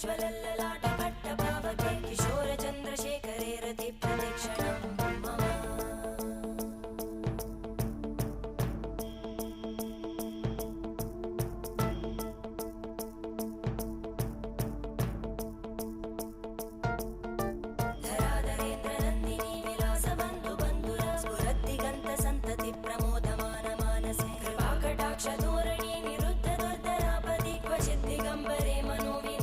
ज्वलल्ललाटपट्टपावके किशोरचन्द्रशेखरे रतिप्रतिक्षणं मम धराधरेन्द्रनन्दिनी विलासबन्धुबन्धुरा स्फुरद्दिगन्तसन्तति प्रमोदमानमानसे कृपाकटाक्षधोरणी निरुद्धदुर्धरापदि क्वचिद्दिगम्बरे मनोवि